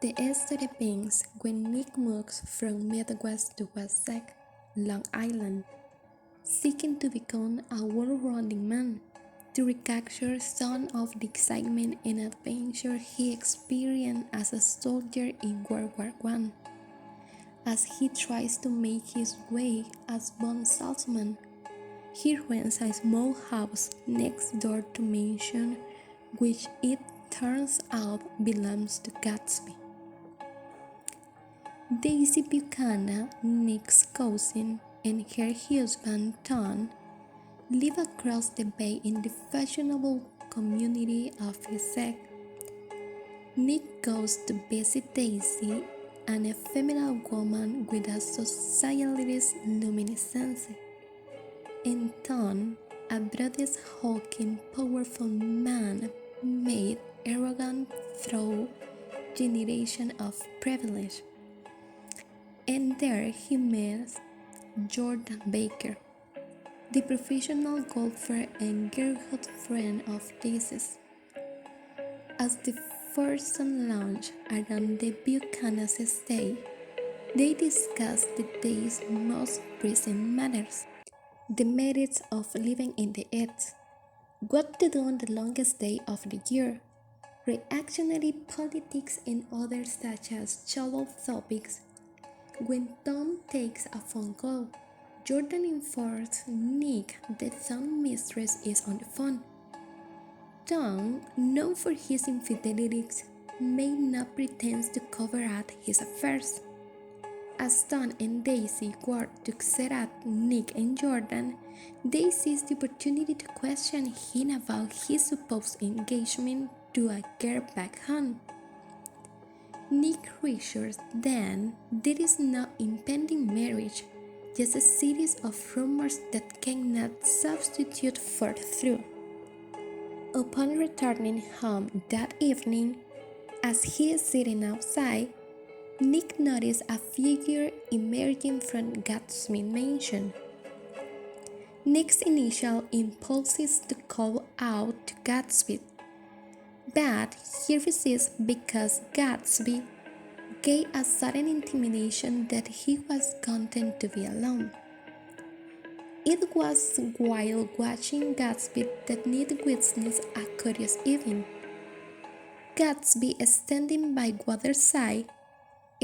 The story begins when Nick moves from Midwest to Westside, Long Island, seeking to become a world-rounding man, to recapture some of the excitement and adventure he experienced as a soldier in World War I. As he tries to make his way as bond salesman, he rents a small house next door to mansion, which it turns out belongs to Gatsby. Daisy Buchanan, Nick's cousin, and her husband Tom live across the bay in the fashionable community of Essex. Nick goes to visit Daisy, an effeminate woman with a socialist luminescence, and Tom, a British hulking, powerful man made arrogant through generation of privilege. And there he met Jordan Baker, the professional golfer and girlhood friend of Daisy's. As the foursome lounge around the Buchanan's estate, they discuss the day's most pressing matters: the merits of living in the East, what to do on the longest day of the year, reactionary politics, and others such as shallow topics. When Tom takes a phone call, Jordan informs Nick that Tom's mistress is on the phone. Tom, known for his infidelities, may not pretend to cover up his affairs. As Tom and Daisy work to set up Nick and Jordan, they seize the opportunity to question him about his supposed engagement to a girl back home. Nick reassures them there is no impending marriage, just a series of rumors that cannot substitute for the truth. Upon returning home that evening, as he is sitting outside, Nick noticed a figure emerging from Gatsby mansion. Nick's initial impulse is to call out to Gatsby, but he resists because Gatsby gave a sudden intimation that he was content to be alone. It was while watching Gatsby that Nick witnessed a curious event. Gatsby, standing by Water's side,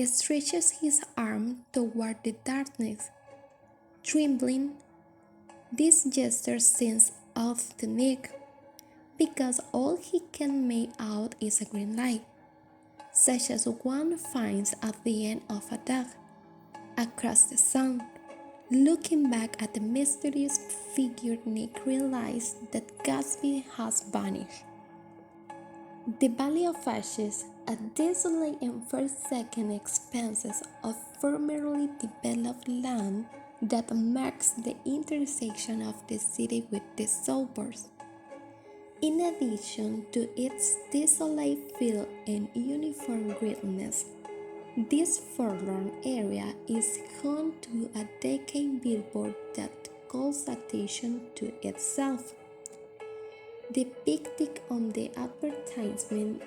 stretches his arm toward the darkness. Trembling, this gesture seems odd to Nick, because all he can make out is a green light, such as one finds at the end of a dock, across the sun. Looking back at the mysterious figure, Nick realized that Gatsby has vanished. The Valley of Ashes, a desolate and forsaken expanse of formerly developed land that marks the intersection of the city with the suburbs. In addition to its desolate feel and uniform greenness, this forlorn area is home to a decaying billboard that calls attention to itself. Depicted on the advertisement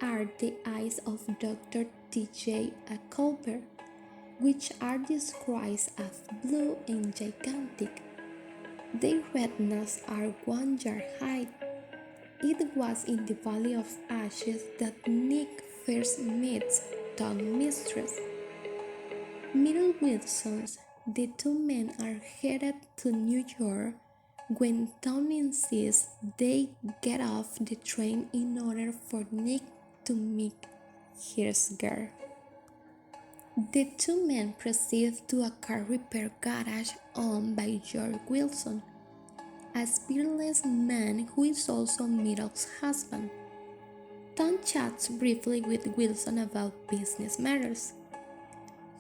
are the eyes of Dr. T.J. Culper, which are described as blue and gigantic. Their retinas are 1 yard high. It was in the Valley of Ashes that Nick first meets Tom's mistress. Middle Wilsons, the two men are headed to New York when Tom insists they get off the train in order for Nick to meet his girl. The two men proceed to a car repair garage owned by George Wilson, a spiritless man who is also Middle's husband. Tom chats briefly with Wilson about business matters.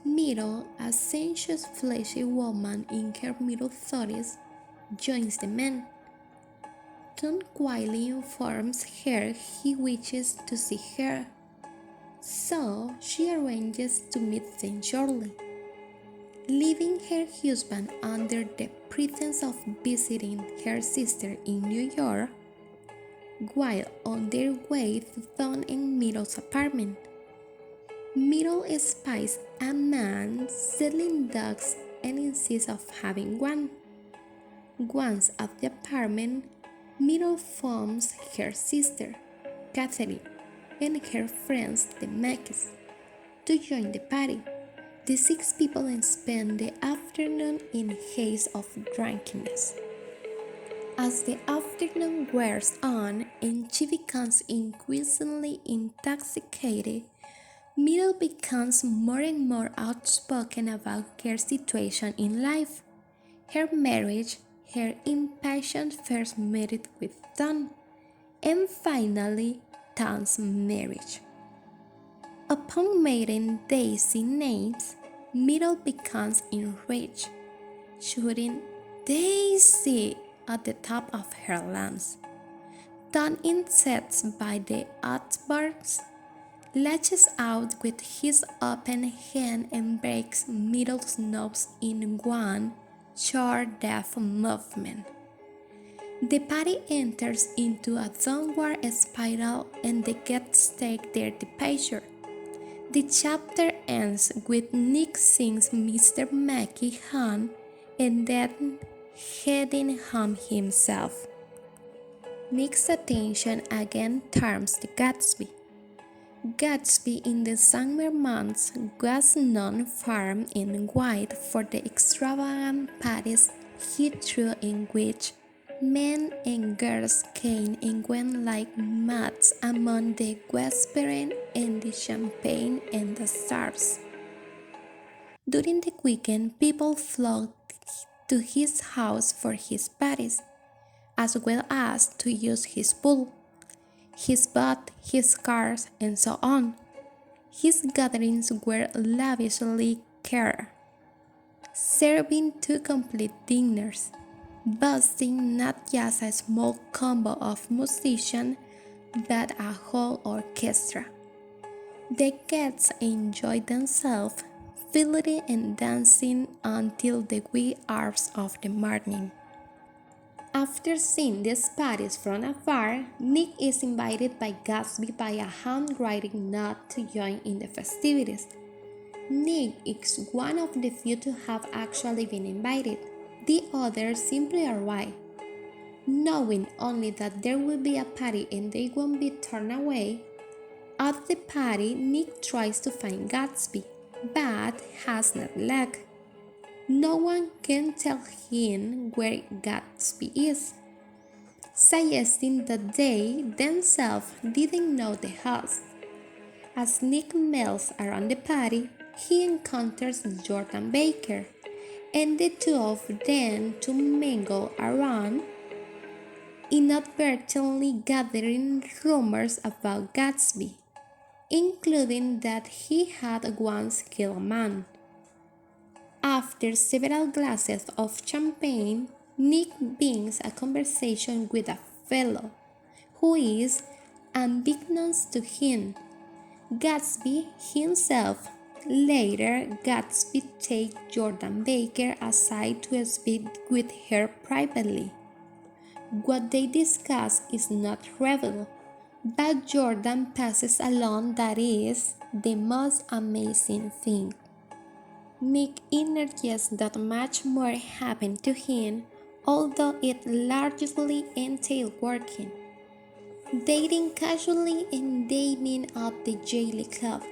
Middle, a sensuous, fleshy woman in her middle-30s, joins the men. Tom quietly informs her he wishes to see her, so she arranges to meet them shortly. Leaving her husband under the pretense of visiting her sister in New York, while on their way to Don and Middle's apartment. Middle spies a man selling dogs and insists of having one. Once at the apartment, Middle phones her sister, Catherine, and her friends, the Mackies, to join the party. The six people spend the afternoon in a haze of drunkenness. As the afternoon wears on and she becomes increasingly intoxicated, Middle becomes more and more outspoken about her situation in life, her marriage, her impassioned first meeting with Tom, and finally Tom's marriage. Upon meeting Daisy names, Middle becomes enraged, shouting "Daisy" at the top of her lungs. Tom, incensed by the outburst, lashes out with his open hand and breaks Middle's nose in one short death movement. The party enters into a downward spiral and the guests take their departure. The chapter ends with Nick sings Mr. Mackey home and then heading home himself. Nick's attention again turns to Gatsby. Gatsby in the summer months was known far and wide for the extravagant parties he threw in which men and girls came and went like mats among the whispering and the champagne and the stars. During the weekend, people flocked to his house for his parties, as well as to use his pool, his boat, his cars, and so on. His gatherings were lavishly catered, serving two complete dinners, boasting not just a small combo of musicians, but a whole orchestra. The guests enjoyed themselves, fiddling and dancing until the wee hours of the morning. After seeing these parties from afar, Nick is invited by Gatsby by a handwriting note to join in the festivities. Nick is one of the few to have actually been invited. The others simply arrive, knowing only that there will be a party and they won't be turned away. At the party, Nick tries to find Gatsby, but has not luck. No one can tell him where Gatsby is, suggesting that they themselves didn't know the host. As Nick mills around the party, he encounters Jordan Baker, and the two of them to mingle around, inadvertently gathering rumors about Gatsby, including that he had once killed a man. After several glasses of champagne, Nick begins a conversation with a fellow who is, unbeknownst to him, Gatsby himself. Later, Gatsby takes Jordan Baker aside to speak with her privately. What they discuss is not revealed, but Jordan passes along that is the most amazing thing. Nick interjects that much more happened to him, although it largely entailed working, dating casually and dating at the Jaylee Club.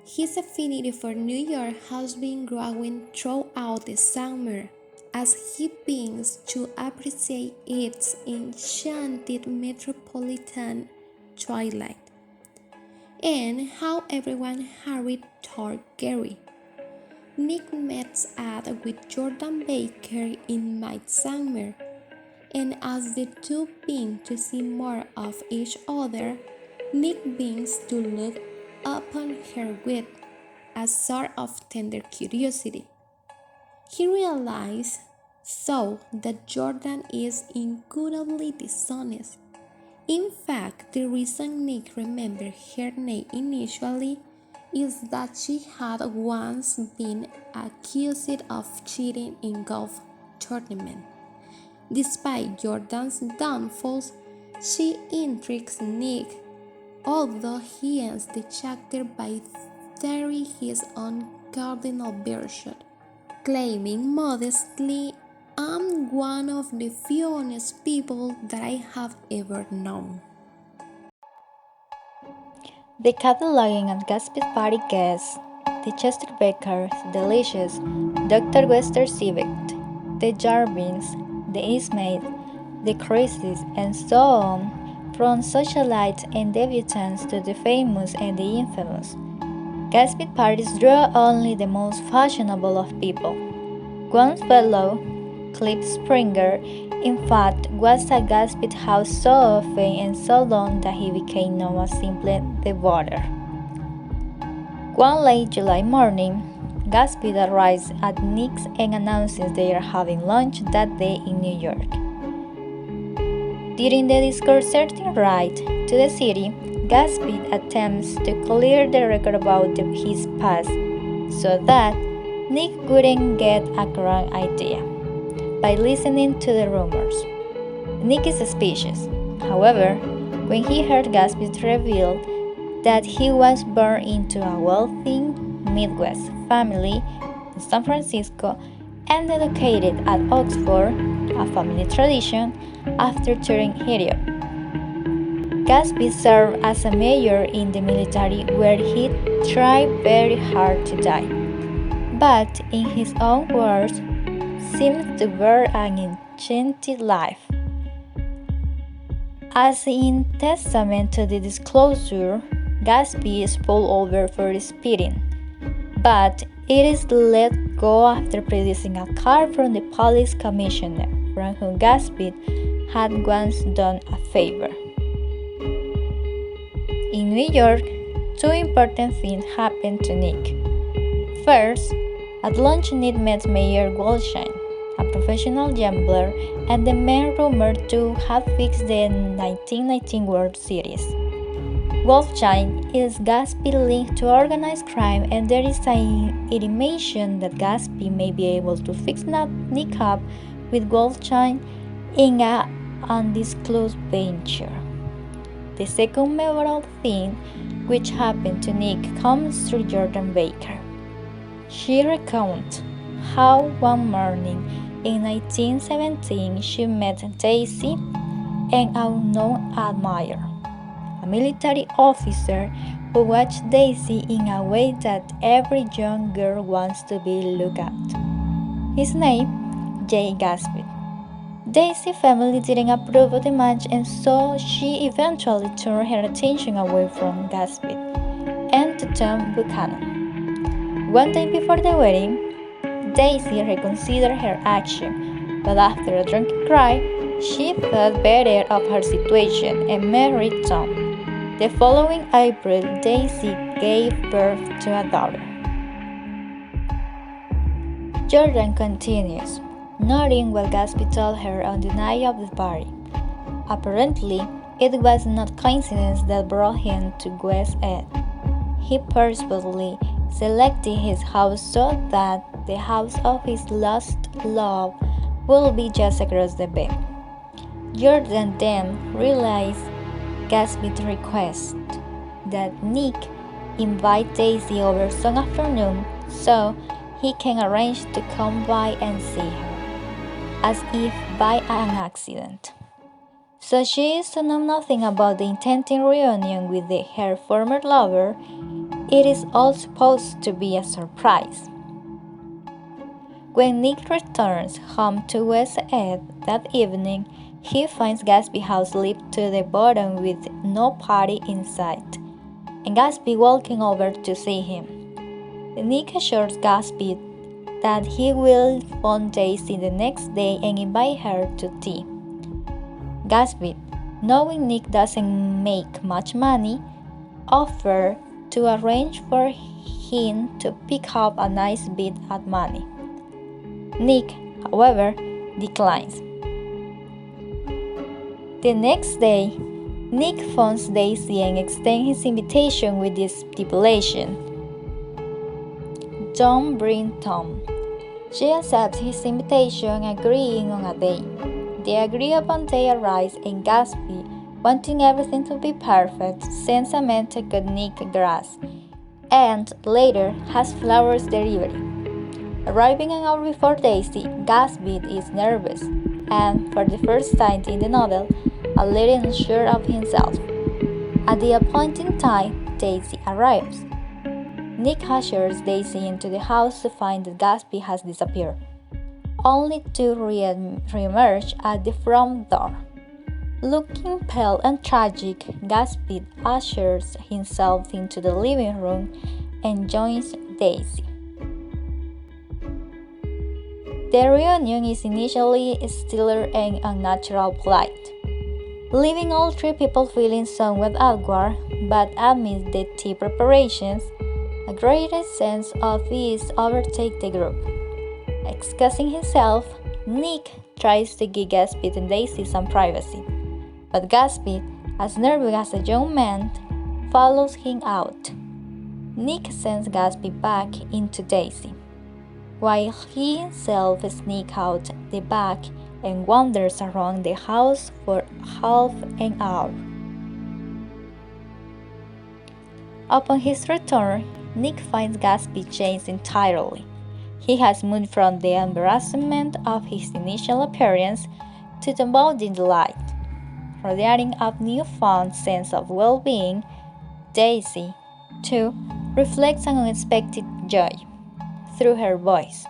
His affinity for New York has been growing throughout the summer as he begins to appreciate its enchanted metropolitan twilight, and how everyone hurried toward Gary. Nick meets up with Jordan Baker in midsummer, and as the two begin to see more of each other, Nick begins to look upon her with a sort of tender curiosity. He realizes, though, that Jordan is incurably dishonest. In fact, the reason Nick remembered her name initially is that she had once been accused of cheating in golf tournament. Despite Jordan's downfalls, She intrigues Nick, although he ends the chapter by tearing his own cardinal version, claiming modestly, "I'm one of the few honest people that I have ever known." The cataloging at Gatsby's party guests, the Chester Bakers, Delicious, Dr. Wester Civet, the Jarvins, the Ismaids, the Christies, and so on, from socialites and debutantes to the famous and the infamous. Gatsby parties draw only the most fashionable of people. One fellow, Cliff Springer, in fact, was at Gatsby's house so often and so long that he became known as simply the Water. One late July morning, Gatsby arrives at Nick's and announces they are having lunch that day in New York. During the disconcerting ride to the city, Gatsby attempts to clear the record about his past so that Nick wouldn't get a wrong idea by listening to the rumors. Nick is suspicious. However, when he heard Gatsby reveal that he was born into a wealthy Midwest family in San Francisco and educated at Oxford, a family tradition, after turning idiot. Gatsby served as a major in the military where he tried very hard to die, but in his own words, seemed to bear an enchanted life. As in testament to the disclosure, Gatsby is pulled over for speeding, but it is let go after producing a card from the police commissioner, from whom Gatsby had once done a favor. In New York, two important things happened to Nick. First, at lunch Nick met Mayor Goldstein, a professional gambler and the man rumored to have fixed the 1919 World Series. Goldstein is Gatsby linked to organized crime, and there is an intimation that Gatsby may be able to fix Nick up with Goldstein in an undisclosed venture. The second memorable thing which happened to Nick comes through Jordan Baker. She recounts how one morning in 1917 she met Daisy, an unknown admirer, a military officer who watched Daisy in a way that every young girl wants to be looked at. His name, Great Gatsby. Daisy's family didn't approve of the match, and so she eventually turned her attention away from Gatsby and to Tom Buchanan. One day before the wedding, Daisy reconsidered her action, but after a drunken cry, she thought better of her situation and married Tom. The following April, Daisy gave birth to a daughter. Jordan continues, noting what Gatsby told her on the night of the party. Apparently, it was not coincidence that brought him to West Ed. He purposefully selected his house so that the house of his lost love would be just across the bay. Jordan then realized Gatsby's request that Nick invite Daisy over some afternoon so he can arrange to come by and see her, as if by an accident. So she is to know nothing about the intended reunion with her former lover. It is all supposed to be a surprise. When Nick returns home to West Ed that evening, he finds Gatsby's house leaped to the bottom with no party in sight, and Gatsby walking over to see him. Nick assures Gatsby that he will phone Daisy the next day and invite her to tea. Gatsby, knowing Nick doesn't make much money, offers to arrange for him to pick up a nice bit of money. Nick, however, declines. The next day, Nick phones Daisy and extends his invitation with this stipulation: don't bring Tom. She accepts his invitation, agreeing on a day. The agreed upon day arrives, and Gatsby, wanting everything to be perfect, sends a man to cut Nick grass, and later has flowers delivery. Arriving an hour before Daisy, Gatsby is nervous, and for the first time in the novel, a little unsure of himself. At the appointed time, Daisy arrives. Nick ushers Daisy into the house to find that Gatsby has disappeared, only to re-emerge at the front door. Looking pale and tragic, Gatsby ushers himself into the living room and joins Daisy. The reunion is initially stellar and unnatural polite, leaving all three people feeling somewhat awkward, but amidst the tea preparations, a greater sense of ease overtakes the group. Excusing himself, Nick tries to give Gatsby and Daisy some privacy, but Gatsby, as nervous as a young man, follows him out. Nick sends Gatsby back into Daisy, while he himself sneaks out the back and wanders around the house for half an hour. Upon his return, Nick finds Gatsby changed entirely. He has moved from the embarrassment of his initial appearance to the budding delight. Radiating a newfound sense of well-being, Daisy, too, reflects an unexpected joy through her voice.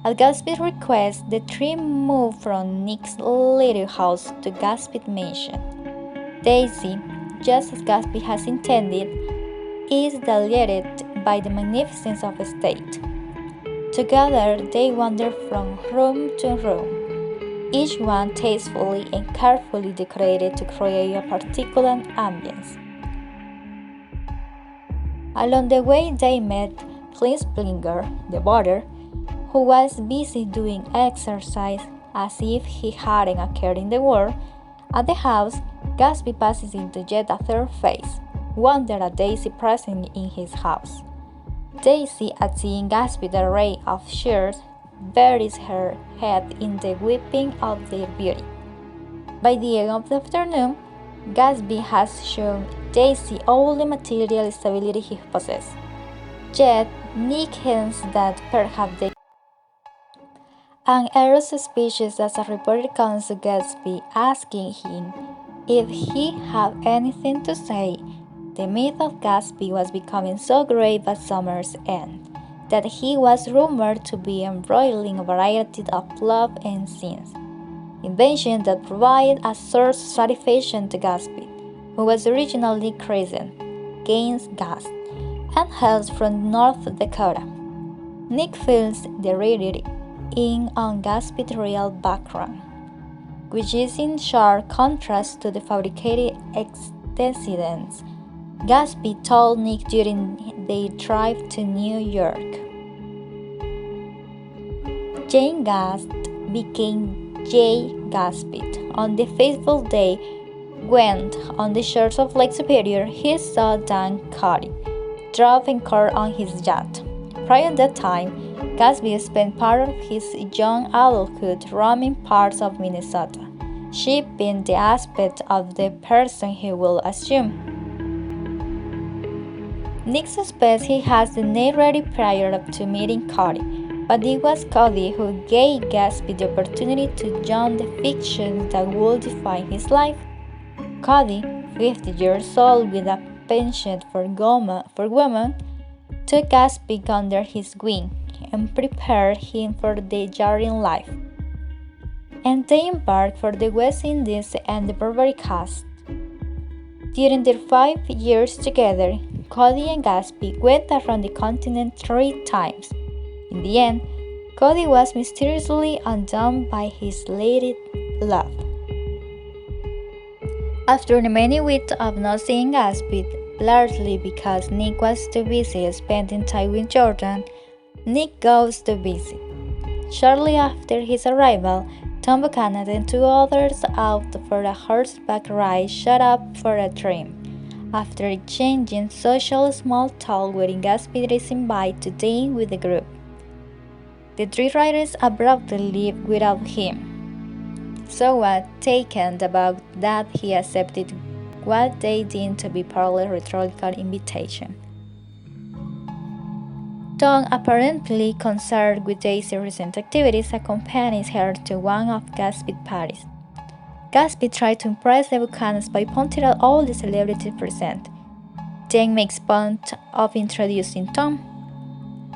At Gatsby's request, the three move from Nick's little house to Gatsby's mansion. Daisy, just as Gatsby has intended, is delighted by the magnificence of the estate. Together, they wander from room to room, each one tastefully and carefully decorated to create a particular ambience. Along the way, they met Klingsplinger, the boarder, who was busy doing exercise as if he hadn't a care in the world. At the house, Gatsby passes into yet a third phase, wonder at Daisy present in his house. Daisy, at seeing Gatsby's array of shares, buries her head in the weeping of their beauty. By the end of the afternoon, Gatsby has shown Daisy all the material stability he possesses. Yet, Nick hints that perhaps they an error suspicious as a reporter comes to Gatsby asking him if he had anything to say. The myth of Gatsby was becoming so great by summer's end that he was rumored to be embroiling a variety of plots and scenes, inventions that provided a source of satisfaction to Gatsby, who was originally christened Gaines Gast and hails from North Dakota. Nick fills the reader in on Gatsby's real background, which is in sharp contrast to the fabricated antecedents Gatsby told Nick during their drive to New York. Jane Gast became Jay Gatsby on the fateful day when, on the shores of Lake Superior, he saw Dan Cody driving car on his yacht. Prior to that time, Gatsby spent part of his young adulthood roaming parts of Minnesota, shaping the aspect of the person he will assume. Nick suspects he has the name ready prior to meeting Cody, but it was Cody who gave Gatsby the opportunity to join the fiction that would define his life. Cody, 50 years old with a penchant for women, took Gatsby under his wing and prepared him for the jarring life. And they embarked for the West Indies and the Barbary Coast. During their 5 years together, Cody and Gatsby went around the continent 3 times. In the end, Cody was mysteriously undone by his lady love. After many weeks of not seeing Gatsby, largely because Nick was too busy spending time with Jordan, Nick goes to visit. Shortly after his arrival, Tom Buchanan and 2 others out for a horseback ride showed up for a drink. After exchanging social small talk wherein Gatsby is invited to dine with the group, the 3 riders abruptly leave without him. so taken aback that he accepted what they deemed to be partly rhetorical invitation. Tom, apparently concerned with Daisy's recent activities, accompanies her to one of Gatsby's parties. Gatsby tries to impress the Buchanans by pointing out all the celebrities present, then makes point of introducing Tom,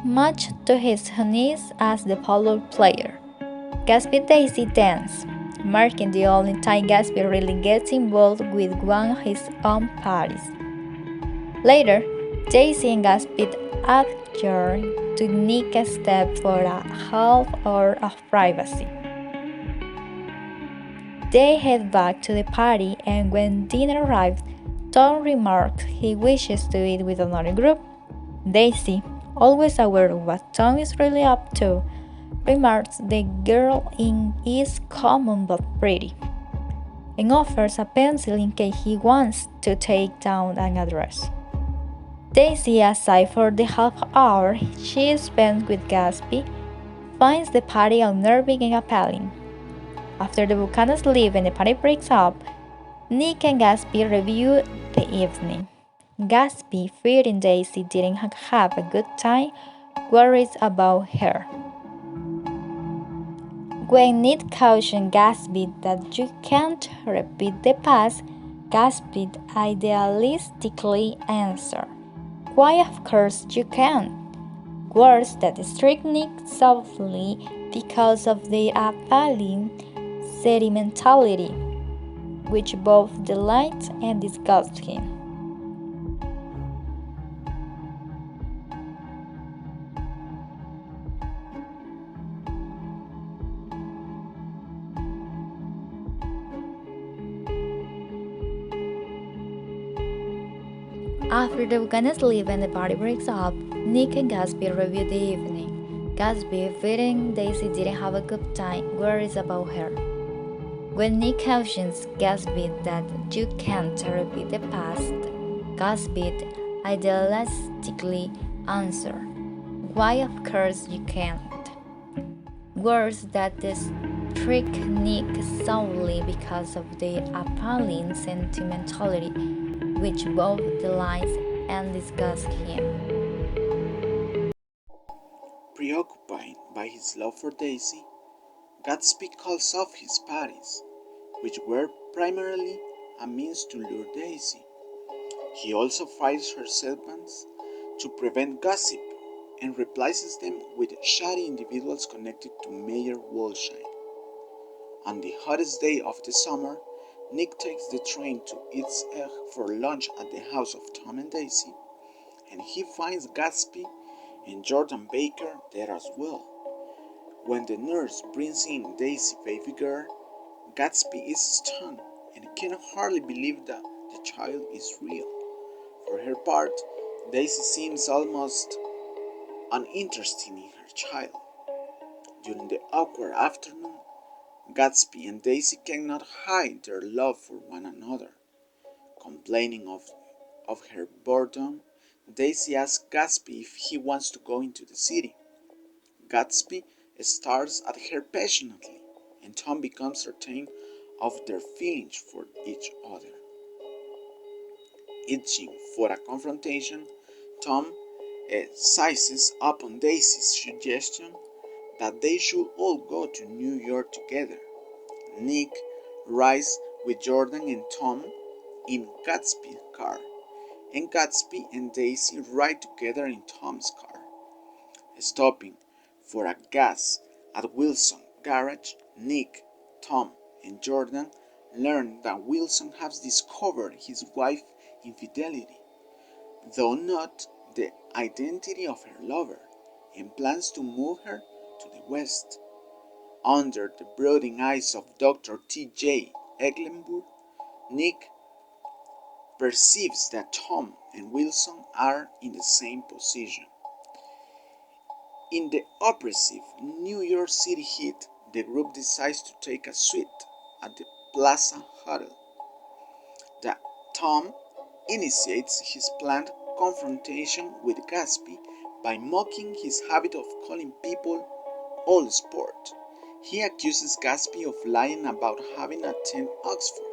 much to his unease as the polo player. Gatsby Daisy dance, marking the only time Gatsby really gets involved with one of his own parties. Later, Daisy and Gatsby adjourn to Nick a step for a half hour of privacy. They head back to the party, and when dinner arrives, Tom remarks he wishes to eat with another group. Daisy, always aware of what Tom is really up to, remarks the girl is common but pretty, and offers a pencil in case he wants to take down an address. Daisy, aside for the half hour she spent with Gatsby, finds the party unnerving and appalling. After the Buchanans leave and the party breaks up, Nick and Gatsby review the evening. Gatsby, fearing Daisy didn't have a good time, worries about her. When Nick cautions Gatsby that you can't repeat the past, Gatsby idealistically answers, "Why, of course you can." Words that strike Nick softly because of their appalling sentimentality, which both delights and disgusts him. After the Buchanans leave and the party breaks up, Nick and Gatsby review the evening. Gatsby, fearing Daisy didn't have a good time, worries about her. When Nick cautions Gatsby that you can't repeat the past, Gatsby idealistically answers, "Why, of course you can't." Words that strike Nick sourly because of their appalling sentimentality, which both delights and disgusts him. Preoccupied by his love for Daisy, Gatsby calls off his parties, which were primarily a means to lure Daisy. He also fires her servants to prevent gossip and replaces them with shady individuals connected to Mayor Wolshine. On the hottest day of the summer, Nick takes the train to East Egg for lunch at the house of Tom and Daisy, and he finds Gatsby and Jordan Baker there as well. When the nurse brings in Daisy's baby girl, Gatsby is stunned and can hardly believe that the child is real. For her part, Daisy seems almost uninterested in her child. During the awkward afternoon, Gatsby and Daisy cannot hide their love for one another. Complaining of her boredom, Daisy asks Gatsby if he wants to go into the city. Gatsby stares at her passionately, and Tom becomes certain of their feelings for each other. Itching for a confrontation, Tom seizes upon Daisy's suggestion that they should all go to New York together. Nick rides with Jordan and Tom in Gatsby's car, and Gatsby and Daisy ride together in Tom's car. Stopping for a gas at Wilson's garage, Nick, Tom, and Jordan learn that Wilson has discovered his wife's infidelity, though not the identity of her lover, and plans to move her to the West. Under the brooding eyes of Dr. T.J. Ecklenburg, Nick perceives that Tom and Wilson are in the same position. In the oppressive New York City heat, the group decides to take a suite at the Plaza Hotel. Tom initiates his planned confrontation with Gatsby by mocking his habit of calling people old sport He accuses Gatsby of lying about having attended Oxford,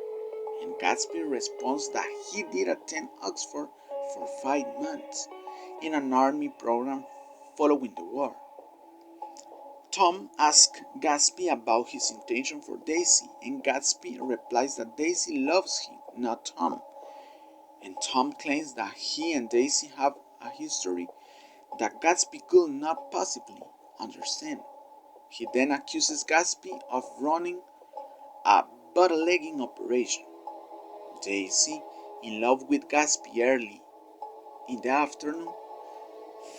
and Gatsby responds that he did attend Oxford for 5 months in an army program following the war. Tom asks Gatsby about his intention for Daisy, and Gatsby replies that Daisy loves him, not Tom. And Tom claims that he and Daisy have a history that Gatsby could not possibly understand. He then accuses Gatsby of running a bootlegging operation. Daisy, in love with Gatsby early in the afternoon,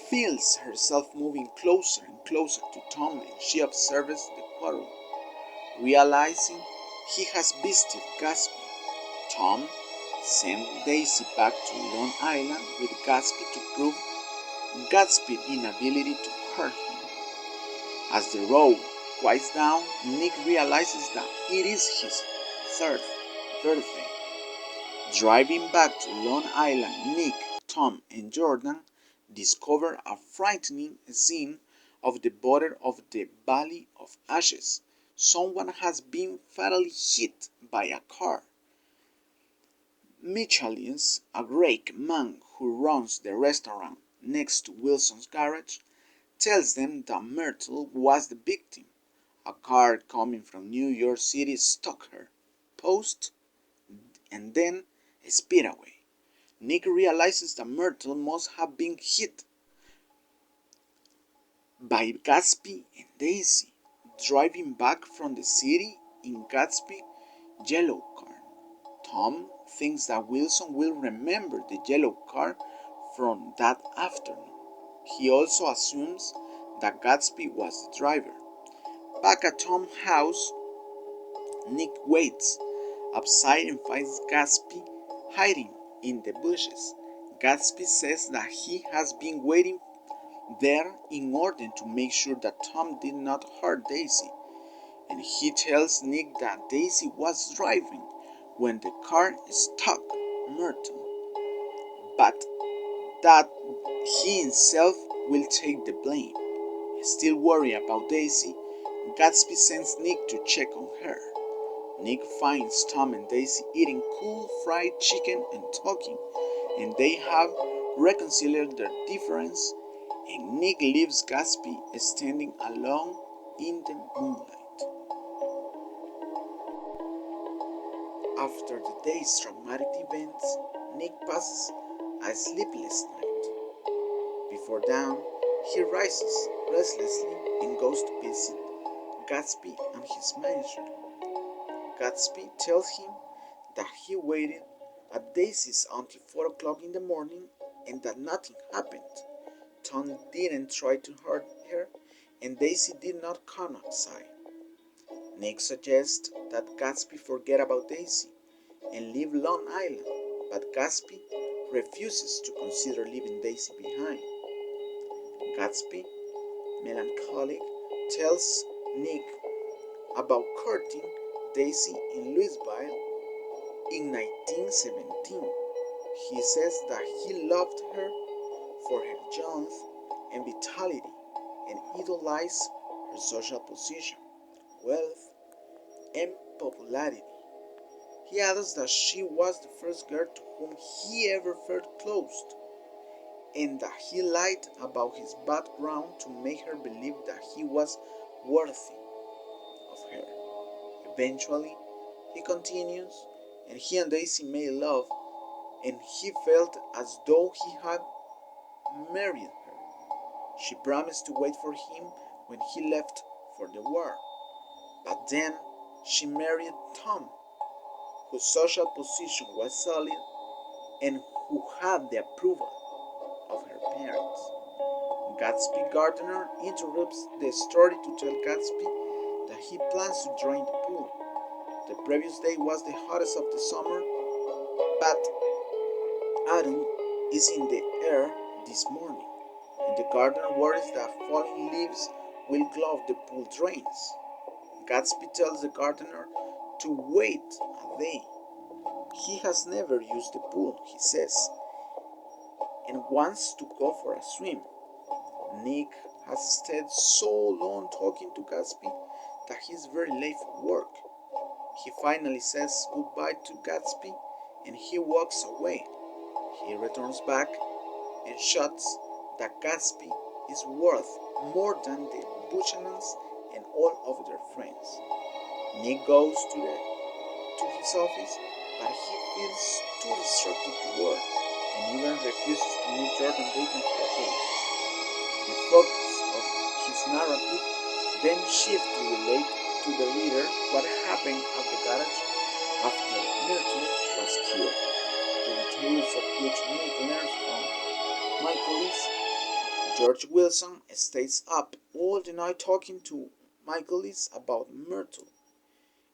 feels herself moving closer and closer to Tom, and she observes the quarrel. Realizing he has bested Gatsby, Tom sends Daisy back to Long Island with Gatsby to prove Gatsby's inability to hurt him. As the road quiets down, Nick realizes that it is his third birthday. Driving back to Long Island, Nick, Tom, and Jordan discover a frightening scene of the border of the Valley of Ashes. Someone has been fatally hit by a car. Michaelis, a great man who runs the restaurant next to Wilson's garage, tells them that Myrtle was the victim. A car coming from New York City struck her, paused, and then sped away. Nick realizes that Myrtle must have been hit by Gatsby and Daisy, driving back from the city in Gatsby's yellow car. Tom thinks that Wilson will remember the yellow car from that afternoon. He also assumes that Gatsby was the driver. Back at Tom's house, Nick waits outside and finds Gatsby hiding in the bushes. Gatsby says that he has been waiting there in order to make sure that Tom did not hurt Daisy, and he tells Nick that Daisy was driving when the car struck Myrtle, but that he himself will take the blame. Still worried about Daisy, Gatsby sends Nick to check on her. Nick finds Tom and Daisy eating cool fried chicken and talking, and they have reconciled their difference, and Nick leaves Gatsby standing alone in the moonlight. After the day's traumatic events, Nick passes a sleepless night. Before dawn, he rises restlessly and goes to visit Gatsby and his manager. Gatsby tells him that he waited at Daisy's until 4 o'clock in the morning and that nothing happened. Tom didn't try to hurt her, and Daisy did not come outside. Nick suggests that Gatsby forget about Daisy and leave Long Island, but Gatsby refuses to consider leaving Daisy behind. Gatsby, melancholic, tells Nick about courting Daisy in Louisville in 1917. He says that he loved her for her youth and vitality and idolized her social position, wealth, and popularity. He adds that she was the first girl to whom he ever felt close, and that he lied about his background to make her believe that he was worthy of her. Eventually, he continues, and he and Daisy made love, and he felt as though he had married her. She promised to wait for him when he left for the war, but then she married Tom, whose social position was solid and who had the approval of her parents. Gatsby Gardner interrupts the story to tell Gatsby that he plans to join the pool. The previous day was the hottest of the summer, but autumn is in the air this morning, and the gardener worries that falling leaves will clog the pool drains. Gatsby tells the gardener to wait a day. He has never used the pool, he says, and wants to go for a swim. Nick has stayed so long talking to Gatsby that he's very late for work. He finally says goodbye to Gatsby and he walks away. He returns back and shouts that Gatsby is worth more than the Buchanans and all of their friends. Nick goes to his office, but he feels too distracted to work and even refuses to meet Jordan Bacon for a date. The focus of his narrative then shifts to relate to the reader what happened at the garage after Myrtle was killed, the details of which Nick learns from Michaelis. George Wilson stays up all the night talking to Michaelis about Myrtle,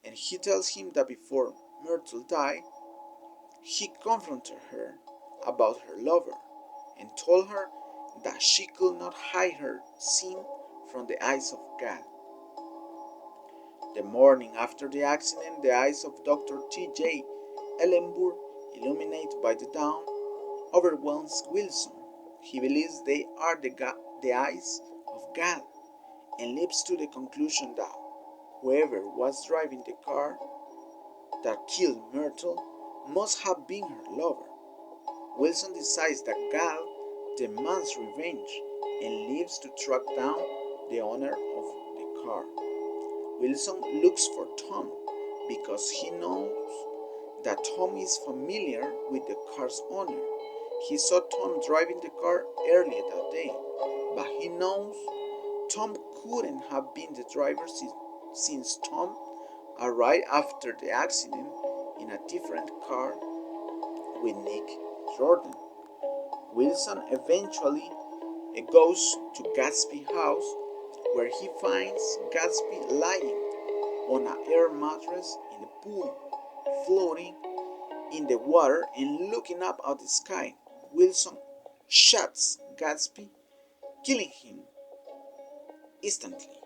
and he tells him that before Myrtle died, he confronted her about her lover and told her that she could not hide her sin from the eyes of God. The morning after the accident, the eyes of Dr. T.J. Ellenburg, illuminated by the dawn, overwhelms Wilson. He believes they are the eyes of God and leaps to the conclusion that whoever was driving the car that killed Myrtle must have been her lover. Wilson decides that God demands revenge and leaves to track down the owner of the car. Wilson looks for Tom because he knows that Tom is familiar with the car's owner. He saw Tom driving the car earlier that day, but he knows Tom couldn't have been the driver since Tom arrived after the accident in a different car with Nick Jordan. Wilson eventually goes to Gatsby's house where he finds Gatsby lying on an air mattress in the pool, floating in the water and looking up at the sky. Wilson shoots Gatsby, killing him instantly,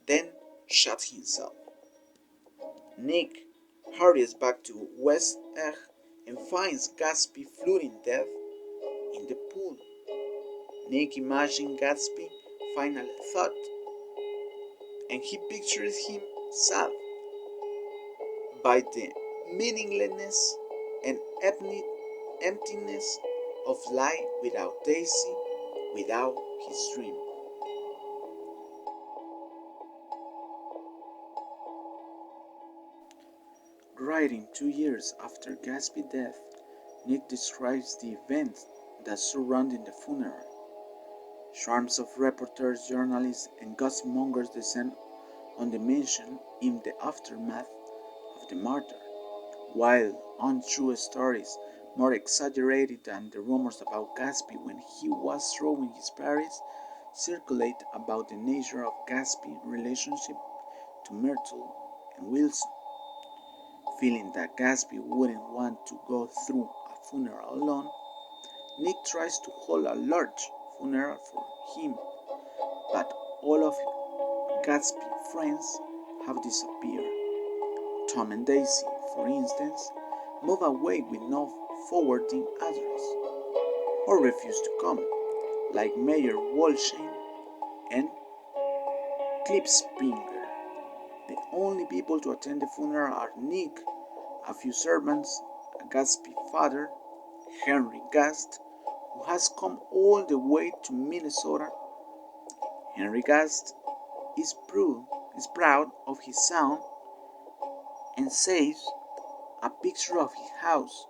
then shoots himself. Nick hurries back to West Egg and finds Gatsby floating dead in the pool. Nick imagines Gatsby's final thought, and he pictures him sad by the meaninglessness and emptiness of life without Daisy, without his dream. Writing 2 years after Gatsby's death, Nick describes the events that surrounded the funeral. Swarms of reporters, journalists, and gossip-mongers descend on the mansion in the aftermath of the murder. While untrue stories, more exaggerated than the rumors about Gatsby when he was throwing his parties, circulate about the nature of Gatsby's relationship to Myrtle and Wilson. Feeling that Gatsby wouldn't want to go through a funeral alone, Nick tries to hold a large funeral for him, but all of Gatsby's friends have disappeared. Tom and Daisy, for instance, move away with no forwarding address, or refuse to come, like Mayor Wolsheim and Klipspringer. The only people to attend the funeral are Nick, a few servants, a Gatsby father, Henry Gast, who has come all the way to Minnesota. Henry Gast is proud of his son and saves a picture of his house,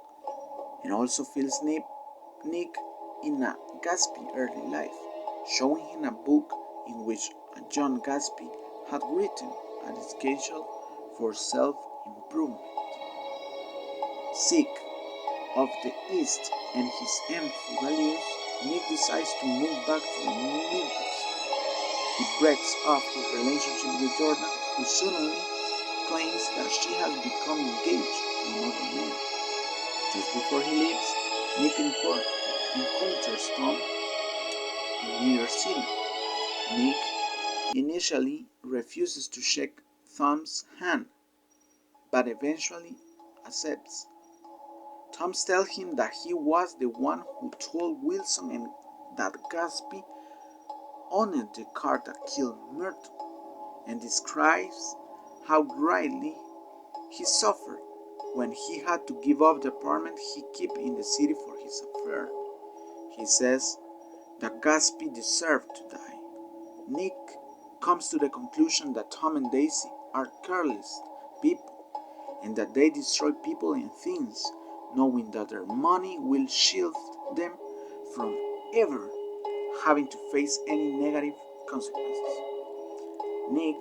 and also fills Nick in a Gatsby early life, showing him a book in which John Gatsby had written a schedule for self-improvement. Sick of the East and his empty values, Nick decides to move back to Memphis. He breaks off his relationship with Jordan, who suddenly claims that she has become engaged to another man. Just before he leaves, Nick encounters Tom in New York City. Nick initially refuses to shake Tom's hand, but eventually accepts. Tom tells him that he was the one who told Wilson and that Gatsby owned the car that killed Myrtle. and describes how greatly he suffered when he had to give up the apartment he kept in the city for his affair. He says that Gatsby deserved to die. Nick comes to the conclusion that Tom and Daisy are careless people and that they destroy people and things, knowing that their money will shield them from ever having to face any negative consequences. Nick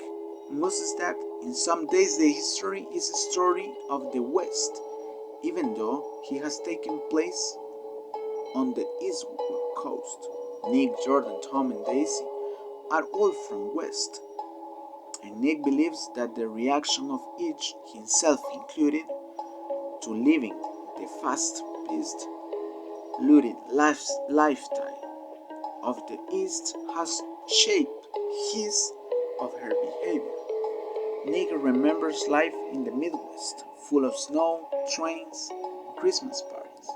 musses that in some days the history is a story of the West, even though he has taken place on the East Coast. Nick, Jordan, Tom, and Daisy are all from West, and Nick believes that the reaction of each, himself included, to living the fast-paced, looting lifestyle of the East has shaped his of her behavior. Nick remembers life in the Midwest, full of snow, trains, and Christmas parties,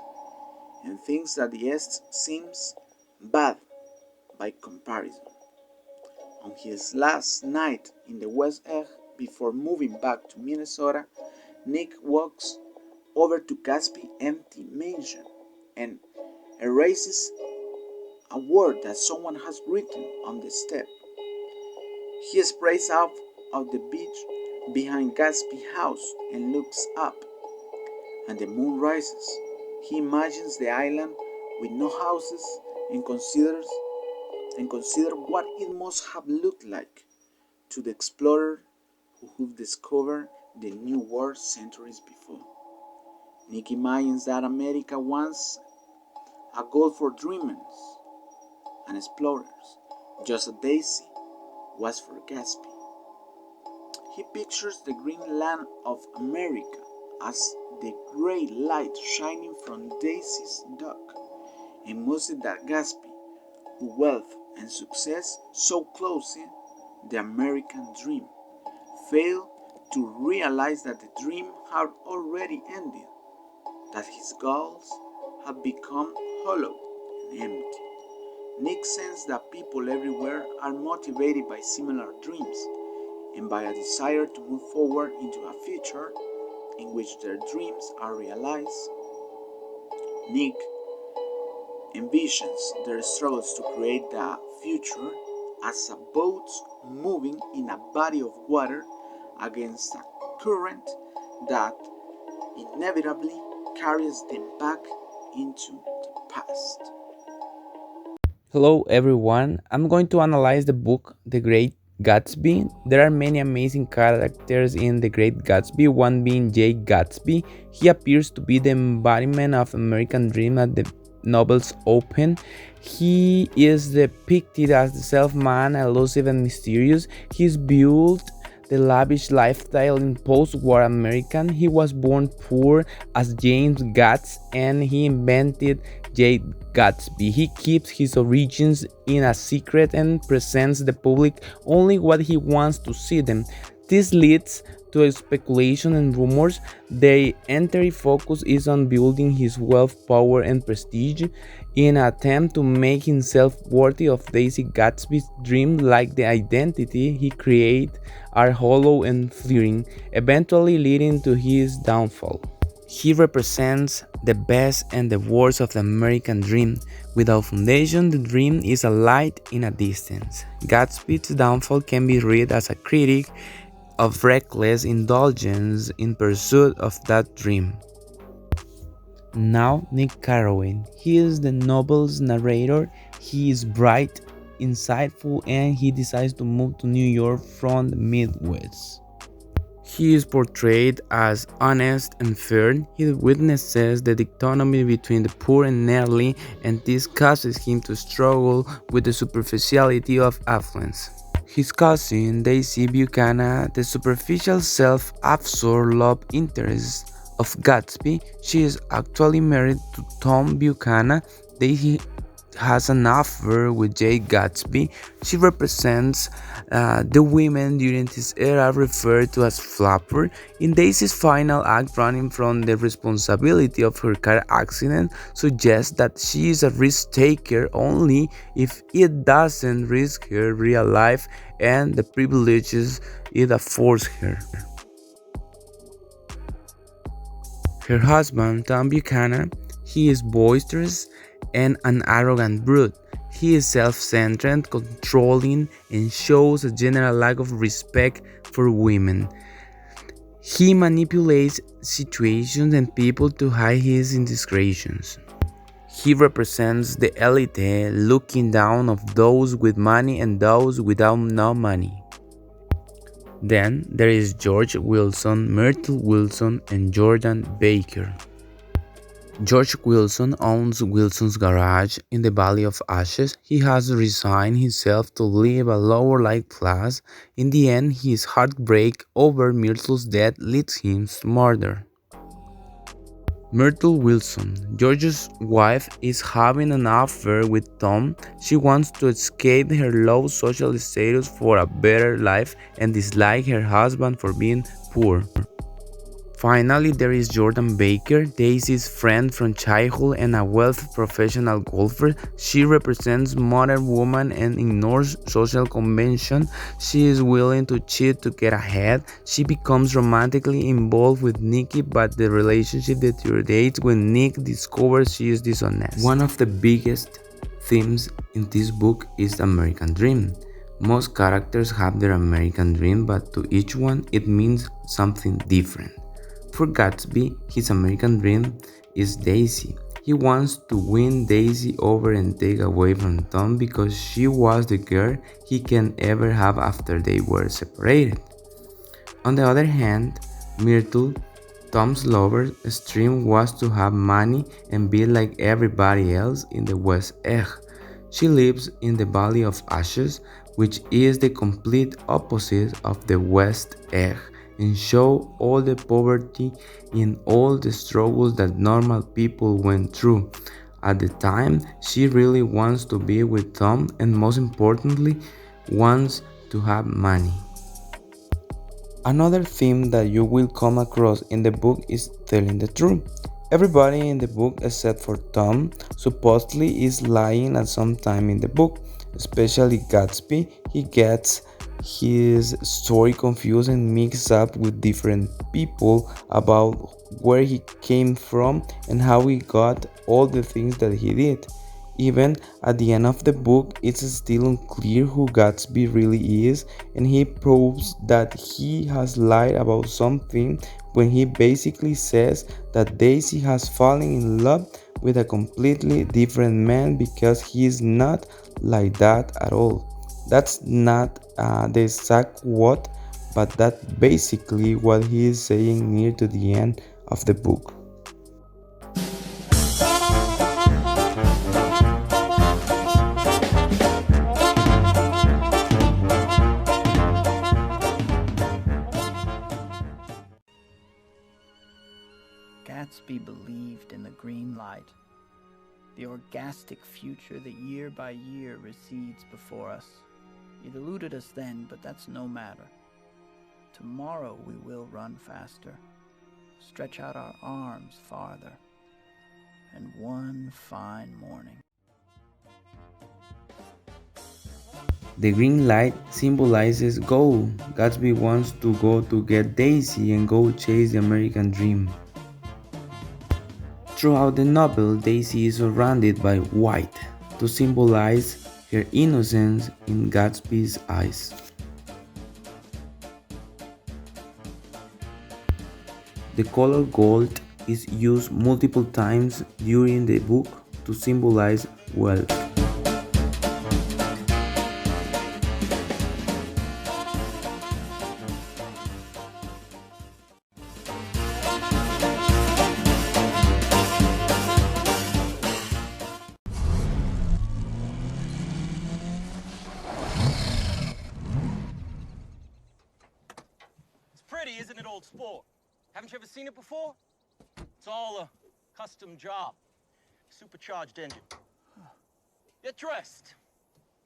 and thinks that the East seems bad by comparison. On his last night in the West Egg before moving back to Minnesota, Nick walks over to Gatsby's empty mansion and erases a word that someone has written on the step. He sprays out of the beach behind Gatsby's house and looks up, and the moon rises. He imagines the island with no houses and considers what it must have looked like to the explorer who discovered the New World centuries before. Nick imagines that America once a goal for dreamers and explorers, just as Daisy was for Gatsby. He pictures the green land of America as the great light shining from Daisy's dock, and mused that Gatsby, whose wealth and success so closely the American dream, failed to realize that the dream had already ended, that his goals had become hollow and empty. Nick sensed that people everywhere are motivated by similar dreams and by a desire to move forward into a future in which their dreams are realized. Nick envisions their struggles to create the future as a boat moving in a body of water against a current that inevitably carries them back into the past. Hello everyone. I'm going to analyze the book The Great Gatsby. There are many amazing characters in The Great Gatsby, one being Jake Gatsby. He appears to be the embodiment of American dream at the novel's open. He is depicted as the self-man, elusive and mysterious. He's built the lavish lifestyle in post-war American. He was born poor as James Gatz and he invented Jake Gatsby. He keeps his origins in a secret and presents the public only what he wants to see them. This leads to speculation and rumors. The entire focus is on building his wealth, power, and prestige in an attempt to make himself worthy of Daisy Gatsby's dream, like the identity he created are hollow and fleeting, eventually leading to his downfall. He represents the best and the worst of the American dream. Without foundation, the dream is a light in a distance. Gatsby's downfall can be read as a critique of reckless indulgence in pursuit of that dream. Now, Nick Carraway. He is the novel's narrator. He is bright, insightful, and he decides to move to New York from the Midwest. He is portrayed as honest and fair. He witnesses the dichotomy between the poor and needy, and this causes him to struggle with the superficiality of affluence. His cousin, Daisy Buchanan, the superficial self-absorbed love interest of Gatsby, she is actually married to Tom Buchanan. Daisy has an affair with Jake Gatsby. She represents the women during this era referred to as flapper. In Daisy's final act, running from the responsibility of her car accident suggests that she is a risk taker only if it doesn't risk her real life and the privileges it affords her. Her husband, Tom Buchanan, he is boisterous and an arrogant brute. He is self-centered, controlling, and shows a general lack of respect for women. He manipulates situations and people to hide his indiscretions. He represents the elite, looking down of those with money and those without no money. Then there is George Wilson, Myrtle Wilson, and Jordan Baker. George Wilson owns Wilson's Garage in the Valley of Ashes. He has resigned himself to live a lower life class. In the end, his heartbreak over Myrtle's death leads him to murder. Myrtle Wilson, George's wife, is having an affair with Tom. She wants to escape her low social status for a better life and dislike her husband for being poor. Finally, there is Jordan Baker, Daisy's friend from childhood and a wealthy professional golfer. She represents modern woman and ignores social convention. She is willing to cheat to get ahead. She becomes romantically involved with Nicky, but the relationship deteriorates when Nick discovers she is dishonest. One of the biggest themes in this book is the American dream. Most characters have their American dream, but to each one it means something different. For Gatsby, his American dream is Daisy. He wants to win Daisy over and take away from Tom because she was the girl he can ever have after they were separated. On the other hand, Myrtle, Tom's lover's dream was to have money and be like everybody else in the West Egg. She lives in the Valley of Ashes, which is the complete opposite of the West Egg, and show all the poverty and all the struggles that normal people went through. At the time, she really wants to be with Tom and most importantly, wants to have money. Another theme that you will come across in the book is telling the truth. Everybody in the book except for Tom supposedly is lying at some time in the book, especially Gatsby. He gets his story confused and mixed up with different people about where he came from and how he got all the things that he did. Even at the end of the book, it's still unclear who Gatsby really is, and he proves that he has lied about something when he basically says that Daisy has fallen in love with a completely different man because he is not like that at all. That's not the exact quote, but that's basically what he is saying near to the end of the book. Gatsby believed in the green light, the orgastic future that year by year recedes before us. It eluded us then, but that's no matter. Tomorrow we will run faster, stretch out our arms farther, and one fine morning. The green light symbolizes go. Gatsby wants to go to get Daisy and go chase the American dream. Throughout the novel, Daisy is surrounded by white to symbolize her innocence in Gatsby's eyes. The color gold is used multiple times during the book to symbolize wealth. It's pretty, isn't it, old sport? Haven't you ever seen it before? It's all a custom job. Supercharged engine. Get dressed.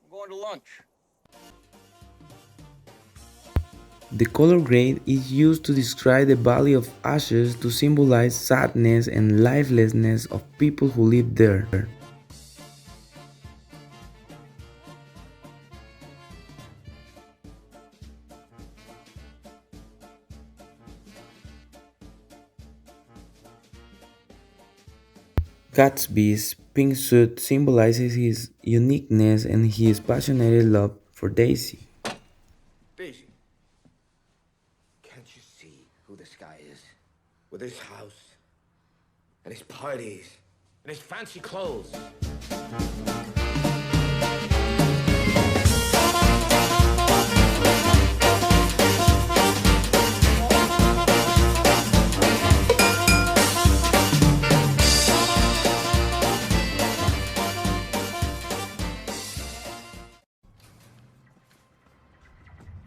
We're going to lunch. The color gray is used to describe the valley of ashes to symbolize sadness and lifelessness of people who live there. Gatsby's pink suit symbolizes his uniqueness and his passionate love for Daisy. Daisy, can't you see who this guy is? With his house, and his parties, and his fancy clothes.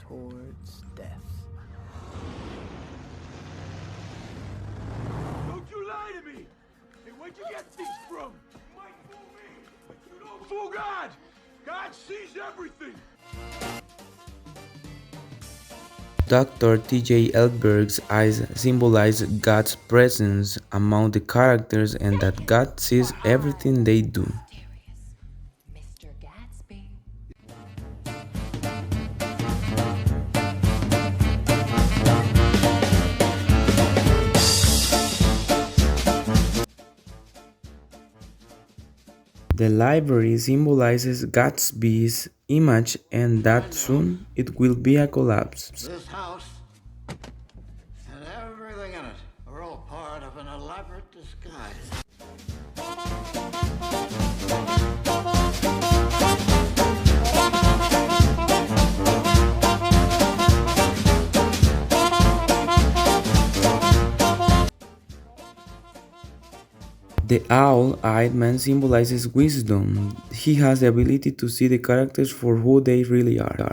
Towards death. Don't you lie to me! Hey, where'd you get these from? You might fool me, but you don't fool God! God sees everything! Dr. T.J. Elberg's eyes symbolize God's presence among the characters and that God sees everything they do. Mr. Gatsby. The library symbolizes Gatsby's image and that soon it will be a collapse. This house and everything in it are all part of an elaborate disguise. The owl-eyed man symbolizes wisdom. He has the ability to see the characters for who they really are.